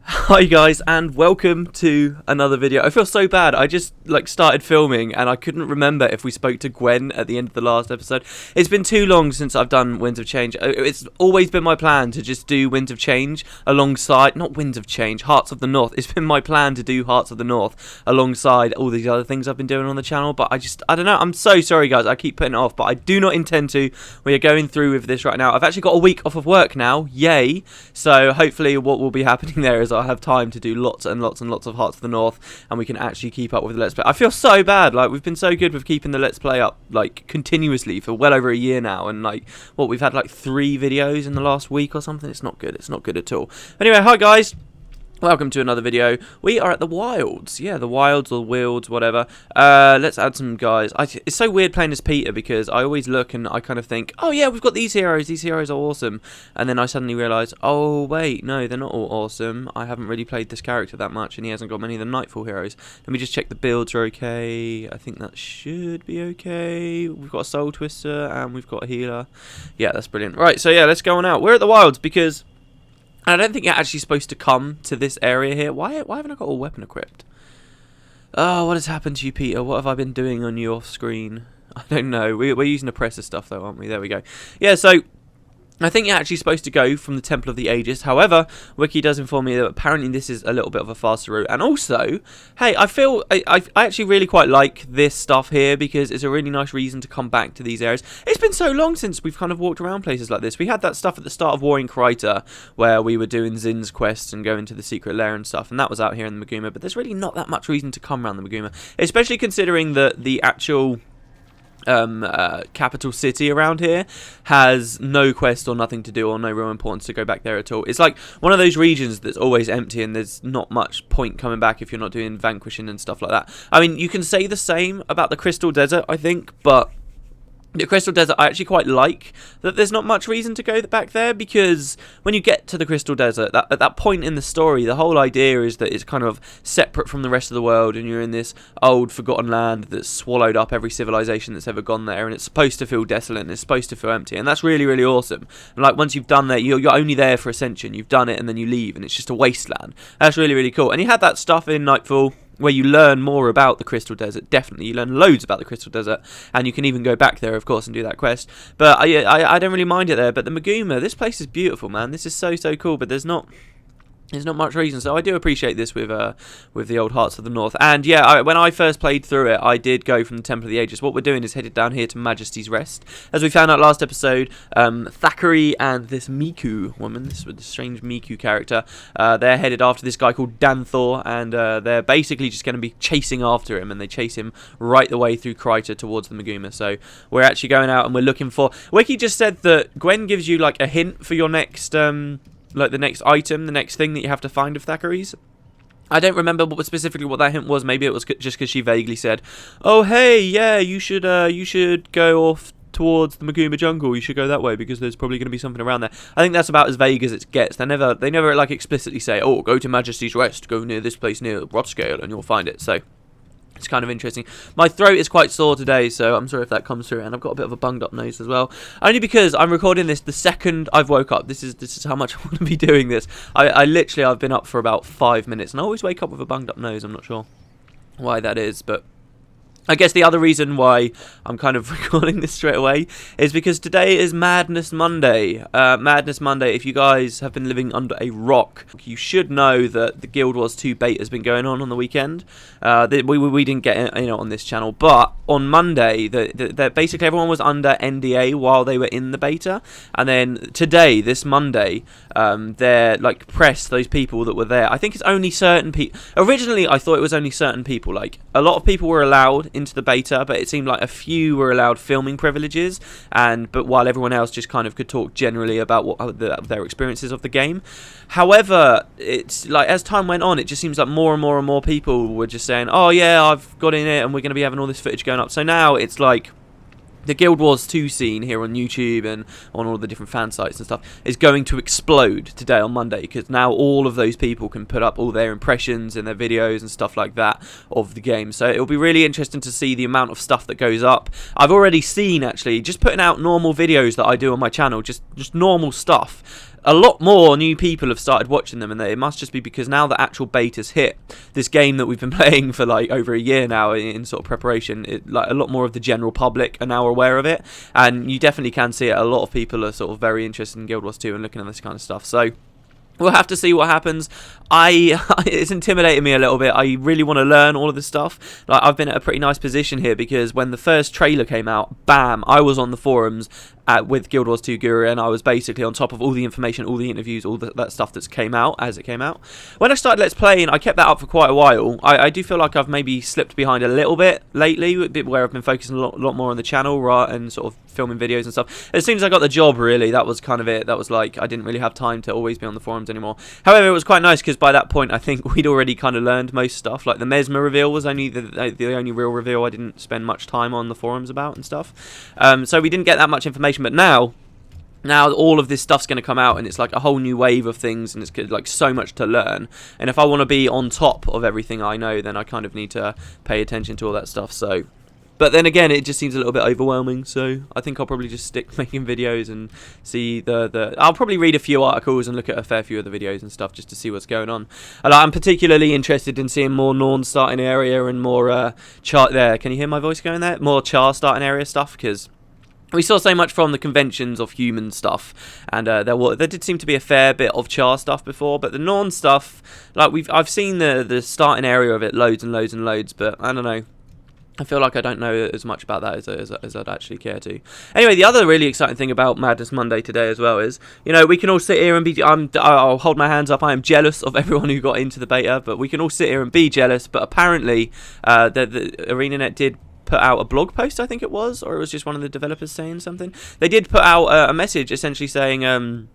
Hi guys, and welcome to another video. I feel so bad. I just started filming and I couldn't remember if we spoke to Gwen at the end of the last episode. It's been too long since I've done Winds of Change. It's always been my plan to just do Winds of Change alongside, not Winds of Change, Hearts of the North. It's been my plan to do Hearts of the North alongside all these other things I've been doing on the channel, but I don't know. I'm so sorry guys, I keep putting it off, but I do not intend to. We are going through with this right now. I've actually got a week off of work now, yay. So hopefully what will be happening there is I'll have time to do lots and lots and lots of Hearts of the North, and we can actually keep up with the Let's Play. I feel so bad. We've been so good with keeping the Let's Play up continuously for well over a year now, and we've had 3 videos in the last week or something. It's not good. It's not good at all. Anyway, hi guys. Welcome to another video. We are at the Wilds. Yeah, the Wilds or Wilds, whatever. Let's add some guys. It's so weird playing as Peter because I always look and I kind of think, oh yeah, we've got these heroes. These heroes are awesome. And then I suddenly realise, oh wait, no, they're not all awesome. I haven't really played this character that much and he hasn't got many of the Nightfall heroes. Let me just check the builds are okay. I think that should be okay. We've got a Soul Twister and we've got a healer. Yeah, that's brilliant. Right, so yeah, let's go on out. We're at the Wilds because I don't think you're actually supposed to come to this area here. Why haven't I got a weapon equipped? Oh, what has happened to you, Peter? What have I been doing on your screen? I don't know. We're using oppressor stuff, though, aren't we? There we go. Yeah, so I think you're actually supposed to go from the Temple of the Aegis. However, Wiki does inform me that apparently this is a little bit of a faster route. And also, hey, I actually really quite like this stuff here because it's a really nice reason to come back to these areas. It's been so long since we've kind of walked around places like this. We had that stuff at the start of Warring Kryta where we were doing Zin's quests and going to the secret lair and stuff. And that was out here in the Maguma. But there's really not that much reason to come around the Maguma. Especially considering that the actual capital city around here has no quest or nothing to do or no real importance to go back there at all. It's like one of those regions that's always empty and there's not much point coming back if you're not doing vanquishing and stuff like that. I mean, you can say the same about the Crystal Desert, I think, but the Crystal Desert, I actually quite like that there's not much reason to go back there because when you get to the Crystal Desert, at that point in the story, the whole idea is that it's kind of separate from the rest of the world and you're in this old forgotten land that's swallowed up every civilization that's ever gone there, and it's supposed to feel desolate and it's supposed to feel empty, and that's really, really awesome. And once you've done that, you're only there for Ascension. You've done it and then you leave and it's just a wasteland. That's really, really cool. And you had that stuff in Nightfall where you learn more about the Crystal Desert. Definitely, you learn loads about the Crystal Desert, and you can even go back there, of course, and do that quest. But I don't really mind it there. But the Maguma, this place is beautiful, man. This is so cool. But there's not much reason, so I do appreciate this with the old Hearts of the North. And yeah, when I first played through it, I did go from the Temple of the Aegis. What we're doing is headed down here to Majesty's Rest. As we found out last episode, Thackeray and this Miku woman, this strange Miku character, they're headed after this guy called Danthor, and they're basically just going to be chasing after him, and they chase him right the way through Kryta towards the Maguma. So we're actually going out and we're looking for... Wiki just said that Gwen gives you a hint for your next... the next item, the next thing that you have to find of Thackeray's. I don't remember specifically what that hint was. Maybe it was just because she vaguely said, "Oh, hey, yeah, you should go off towards the Maguma jungle. You should go that way because there's probably going to be something around there." I think that's about as vague as it gets. They never explicitly say, "Oh, go to Majesty's Rest. Go near this place near Rothscale and you'll find it." So it's kind of interesting. My throat is quite sore today, so I'm sorry if that comes through, and I've got a bit of a bunged up nose as well. Only because I'm recording this the second I've woke up. This is how much I want to be doing this. I've been up for about 5 minutes, and I always wake up with a bunged up nose. I'm not sure why that is, but I guess the other reason why I'm kind of recording this straight away is because today is Madness Monday. Madness Monday, if you guys have been living under a rock, you should know that the Guild Wars 2 beta has been going on the weekend. We didn't get it, on this channel, but on Monday, basically everyone was under NDA while they were in the beta, and then today, this Monday, they're press those people that were there. I think it's only certain people. Originally, I thought it was only certain people. A lot of people were allowed into the beta, but it seemed like a few were allowed filming privileges, but while everyone else just kind of could talk generally about their experiences of the game. However, it's as time went on, it just seems like more and more people were just saying, "Oh yeah, I've got in it, and we're going to be having all this footage going up." So now it's the Guild Wars 2 scene here on YouTube and on all the different fan sites and stuff is going to explode today on Monday, because now all of those people can put up all their impressions and their videos and stuff like that of the game. So it'll be really interesting to see the amount of stuff that goes up. I've already seen, actually, just putting out normal videos that I do on my channel, just normal stuff. a lot more new people have started watching them, and it must just be because now the actual beta's hit, this game that we've been playing for like over a year now in sort of preparation, like a lot more of the general public are now aware of it, and you definitely can see it. A lot of people are sort of very interested in Guild Wars 2 and looking at this kind of stuff, so we'll have to see what happens. It's intimidating me a little bit. I really want to learn all of this stuff. Like, I've been at a pretty nice position here because when the first trailer came out, bam, I was on the forums with Guild Wars 2 Guru, and I was basically on top of all the information, all the interviews, all that stuff that's came out as it came out. When I started Let's Playing, I kept that up for quite a while. I do feel like I've maybe slipped behind a little bit lately, a bit where I've been focusing a lot more on the channel and sort of filming videos and stuff. As soon as I got the job, really, that was kind of it. That was like, I didn't really have time to always be on the forums anymore. However, it was quite nice because by that point, I think we'd already kind of learned most stuff. Like the Mesmer reveal was only the only real reveal I didn't spend much time on the forums about and stuff. So we didn't get that much information, but now all of this stuff's going to come out, and it's like a whole new wave of things, and it's like so much to learn. And if I want to be on top of everything I know, then I kind of need to pay attention to all that stuff. So, but then again, it just seems a little bit overwhelming, so I think I'll probably just stick making videos and see I'll probably read a few articles and look at a fair few of the videos and stuff just to see what's going on. And I'm particularly interested in seeing more Norn starting area and more char there. Can you hear my voice going there? More char starting area stuff, because we saw so much from the conventions of human stuff, and there did seem to be a fair bit of char stuff before, but the Norn stuff, like I've seen the starting area of it loads and loads and loads, but I don't know. I feel like I don't know as much about that as I'd actually care to. Anyway, the other really exciting thing about Madness Monday today as well is, you know, we can all sit here and be... I'll hold my hands up. I am jealous of everyone who got into the beta, but we can all sit here and be jealous. But apparently, the ArenaNet did put out a blog post, I think it was, or it was just one of the developers saying something. They did put out a message essentially saying...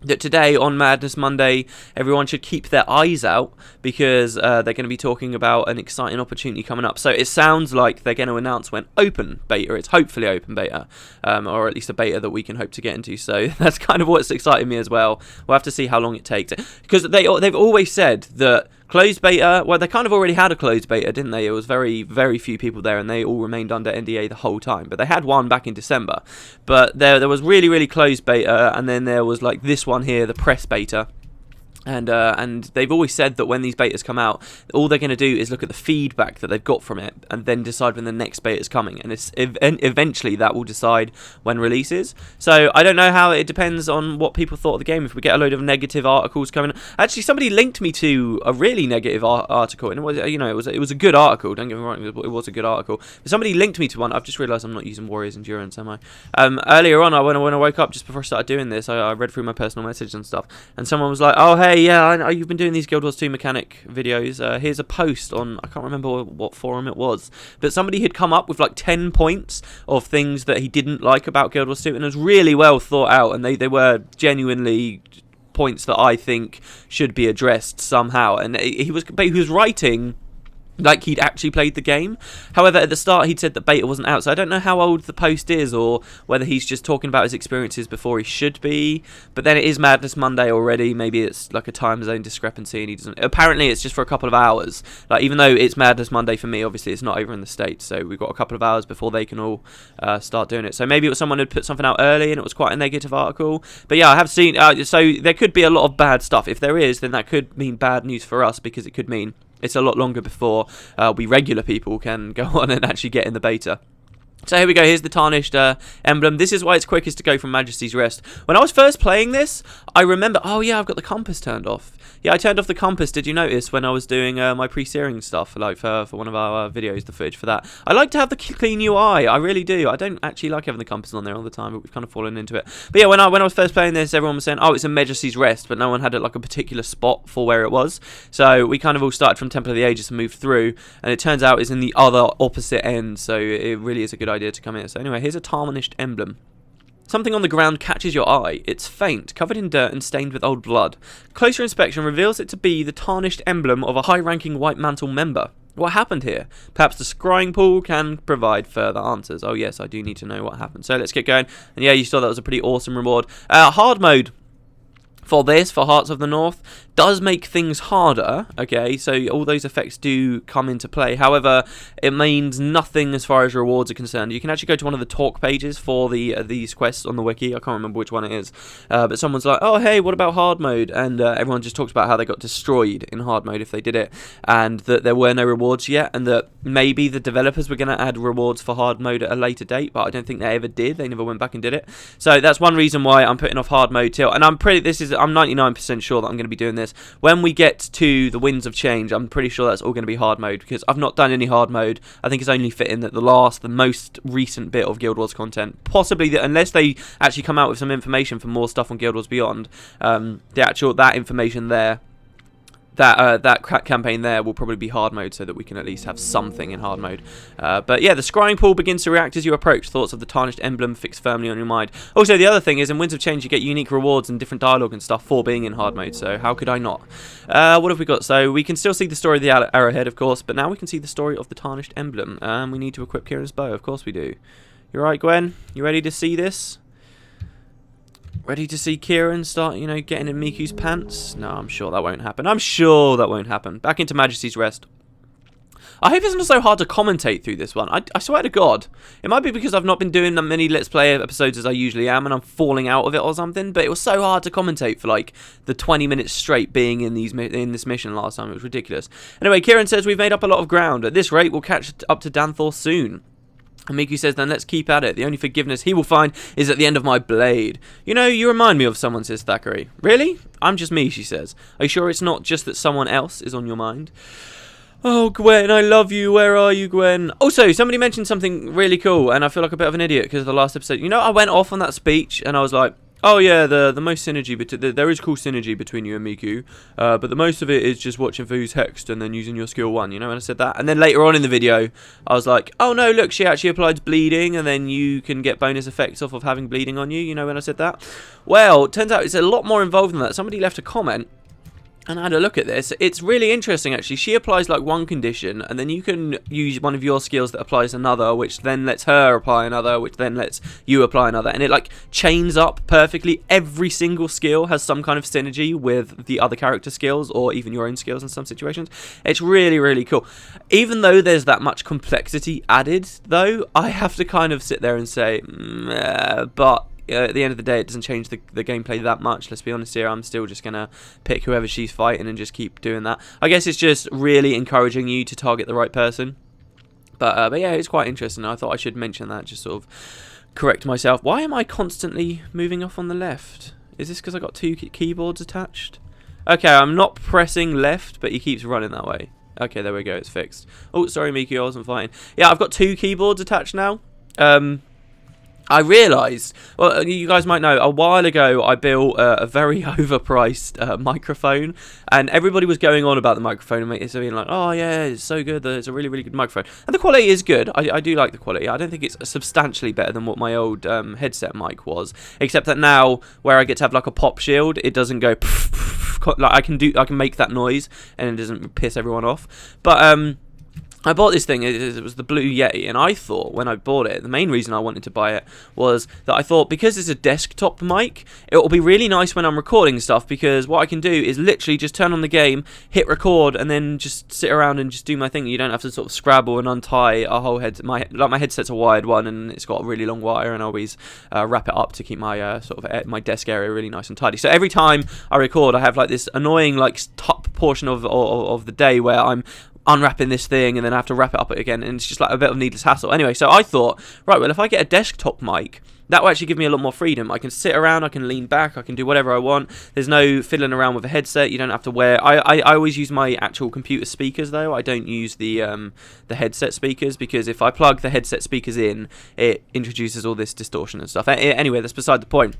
that today on Madness Monday, everyone should keep their eyes out because they're going to be talking about an exciting opportunity coming up. So it sounds like they're going to announce when open beta. It's hopefully open beta, or at least a beta that we can hope to get into. So that's kind of what's exciting me as well. We'll have to see how long it takes, because they've always said that closed beta, well, they kind of already had a closed beta, didn't they? It was very, very few people there, and they all remained under NDA the whole time. But they had one back in December. But there was really, really closed beta, and then there was like this one here, the press beta. And they've always said that when these betas come out, all they're going to do is look at the feedback that they've got from it and then decide when the next beta is coming. And eventually that will decide when releases. So I don't know how. It depends on what people thought of the game. If we get a load of negative articles coming, actually somebody linked me to a really negative article, and it was, you know, it was a good article. Don't get me wrong, it was a good article. But somebody linked me to one. I've just realised I'm not using Warriors Endurance, am I? Earlier on, when I woke up just before I started doing this, I read through my personal messages and stuff, and someone was like, "Oh hey, yeah, I know you've been doing these Guild Wars 2 mechanic videos. Here's a post on, I can't remember what forum it was, but somebody had come up with like 10 points of things that he didn't like about Guild Wars 2, and it was really well thought out, and they were genuinely points that I think should be addressed somehow. And he was writing like he'd actually played the game. However, at the start he'd said that beta wasn't out, so I don't know how old the post is or whether he's just talking about his experiences before he should be. But then it is Madness Monday already. Maybe it's like a time zone discrepancy and he doesn't... Apparently it's just for a couple of hours. Like, even though it's Madness Monday for me, obviously it's not over in the States, so we've got a couple of hours before they can all start doing it. So maybe it was someone who'd put something out early and it was quite a negative article. But yeah, I have seen... so there could be a lot of bad stuff. If there is, then that could mean bad news for us, because it could mean it's a lot longer before we regular people can go on and actually get in the beta. So here we go, here's the tarnished emblem. This is why it's quickest to go from Majesty's Rest. When I was first playing this, I remember, oh yeah, I've got the compass turned off. Yeah, I turned off the compass, did you notice, when I was doing my pre-searing stuff, like for one of our videos, the footage for that. I like to have the clean UI, I really do. I don't actually like having the compass on there all the time, but we've kind of fallen into it. But yeah, when I was first playing this, everyone was saying, oh, it's a Majesty's Rest, but no one had like a particular spot for where it was. So we kind of all started from Temple of the Ages and moved through, and it turns out it's in the other opposite end, so it really is a good idea to come here. So anyway, here's a tarnished emblem. Something on the ground catches your eye. It's faint, covered in dirt and stained with old blood. Closer inspection reveals it to be the tarnished emblem of a high-ranking White Mantle member. What happened here? Perhaps the scrying pool can provide further answers. Oh yes, I do need to know what happened. So let's get going. And yeah, you saw that was a pretty awesome reward. Hard mode. for this, for Hearts of the North, does make things harder, okay, so all those effects do come into play. However, it means nothing as far as rewards are concerned. You can actually go to one of the talk pages for these quests on the wiki. I can't remember which one it is, but someone's like, oh hey, what about hard mode? And everyone just talks about how they got destroyed in hard mode if they did it, and that there were no rewards yet, and that maybe the developers were going to add rewards for hard mode at a later date, but I don't think they ever did. They never went back and did it. So that's one reason why I'm putting off hard mode till, and I'm 99% sure that I'm going to be doing this when we get to the Winds of Change. I'm pretty sure that's all going to be hard mode, because I've not done any hard mode. I think it's only fit in that the most recent bit of Guild Wars content, possibly that, unless they actually come out with some information for more stuff on Guild Wars Beyond, that information there, that campaign there will probably be hard mode, so that we can at least have something in hard mode. But yeah, the scrying pool begins to react as you approach. Thoughts of the tarnished emblem fixed firmly on your mind. Also, the other thing is, in Winds of Change you get unique rewards and different dialogue and stuff for being in hard mode, so how could I not? What have we got? So we can still see the story of the arrowhead, of course, but now we can see the story of the tarnished emblem. We need to equip Kieran's bow, of course we do. You alright, Gwen? You ready to see this? Ready to see Kieran start, getting in Miku's pants? No, I'm sure that won't happen. I'm sure that won't happen. Back into Majesty's Rest. I hope it's not so hard to commentate through this one. I swear to God. It might be because I've not been doing that many Let's Play episodes as I usually am, and I'm falling out of it or something, but it was so hard to commentate for, like, the 20 minutes straight being in this mission last time. It was ridiculous. Anyway, Kieran says, we've made up a lot of ground. At this rate, we'll catch up to Danthor soon. And Miku says, then let's keep at it. The only forgiveness he will find is at the end of my blade. You remind me of someone, says Thackeray. Really? I'm just me, she says. Are you sure it's not just that someone else is on your mind? Oh, Gwen, I love you. Where are you, Gwen? Also, somebody mentioned something really cool, and I feel like a bit of an idiot because of the last episode. I went off on that speech, and I was like, oh yeah, the most synergy, there is cool synergy between you and Miku, but the most of it is just watching for who's hexed and then using your skill 1, when I said that. And then later on in the video, I was like, oh no, look, she actually applies bleeding, and then you can get bonus effects off of having bleeding on you, when I said that. Well, it turns out it's a lot more involved than that. Somebody left a comment, and I had a look at this. It's really interesting, actually. She applies like one condition, and then you can use one of your skills that applies another, which then lets her apply another, which then lets you apply another, and it like chains up perfectly. Every single skill has some kind of synergy with the other character skills, or even your own skills in some situations. It's really, really cool. Even though there's that much complexity added, though, I have to kind of sit there and say, but at the end of the day, it doesn't change the gameplay that much. Let's be honest here. I'm still just going to pick whoever she's fighting and just keep doing that. I guess it's just really encouraging you to target the right person. But yeah, it's quite interesting. I thought I should mention that, just sort of correct myself. Why am I constantly moving off on the left? Is this because I got two keyboards attached? Okay, I'm not pressing left, but he keeps running that way. Okay, there we go. It's fixed. Oh, sorry, Miku. I wasn't fighting. Yeah, I've got two keyboards attached now. I realised, well, you guys might know, a while ago I built a very overpriced microphone, and everybody was going on about the microphone and being like, oh yeah, it's so good, it's a really, really good microphone. And the quality is good. I do like the quality. I don't think it's substantially better than what my old headset mic was, except that now, where I get to have like a pop shield, it doesn't go like I can make that noise and it doesn't piss everyone off. But I bought this thing, it was the Blue Yeti, and I thought when I bought it, the main reason I wanted to buy it was that I thought because it's a desktop mic, it will be really nice when I'm recording stuff, because what I can do is literally just turn on the game, hit record, and then just sit around and just do my thing. You don't have to sort of scrabble and untie a whole head. My headset's a wired one, and it's got a really long wire, and I always wrap it up to keep my my desk area really nice and tidy. So every time I record, I have like this annoying like top portion of the day where I'm unwrapping this thing and then I have to wrap it up again, and it's just like a bit of needless hassle. Anyway, so I thought, right, well, if I get a desktop mic, that will actually give me a lot more freedom. I can sit around, I can lean back, I can do whatever I want. There's no fiddling around with a headset. You don't have to wear... I always use my actual computer speakers, though. I don't use the headset speakers, because if I plug the headset speakers in, it introduces all this distortion and stuff. Anyway, that's beside the point.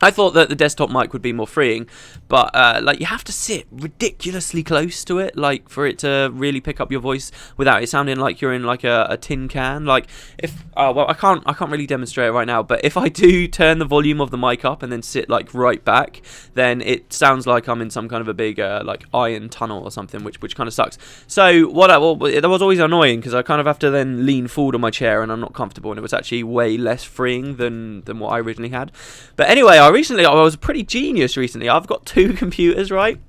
I thought that the desktop mic would be more freeing, but like you have to sit ridiculously close to it, like for it to really pick up your voice without it sounding like you're in like a tin can. Like if well, I can't really demonstrate it right now, but if I do turn the volume of the mic up and then sit like right back, then it sounds like I'm in some kind of a big like iron tunnel or something, which kind of sucks. So that was always annoying, because I kind of have to then lean forward on my chair and I'm not comfortable, and it was actually way less freeing than what I originally had. But anyway, I recently I was pretty genius recently. I've got 2 computers, right?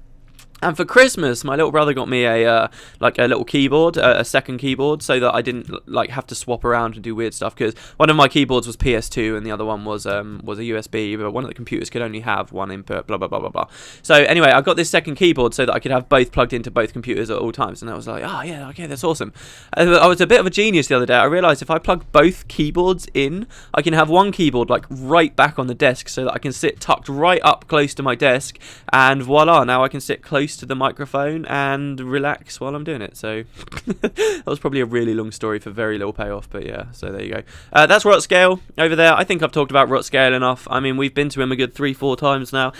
And for Christmas, my little brother got me a little keyboard, a second keyboard, so that I didn't like have to swap around and do weird stuff. Because one of my keyboards was PS2 and the other one was a USB. But one of the computers could only have one input. Blah blah blah blah blah. So anyway, I got this second keyboard so that I could have both plugged into both computers at all times. And I was like, oh yeah, okay, that's awesome. I was a bit of a genius the other day. I realised if I plug both keyboards in, I can have one keyboard like right back on the desk, so that I can sit tucked right up close to my desk, and voila, now I can sit close to the microphone and relax while I'm doing it. So that was probably a really long story for very little payoff, but yeah, so there you go. That's Rot Scale over there. I think I've talked about Rot Scale enough. I mean, we've been to him a good 3-4 times now.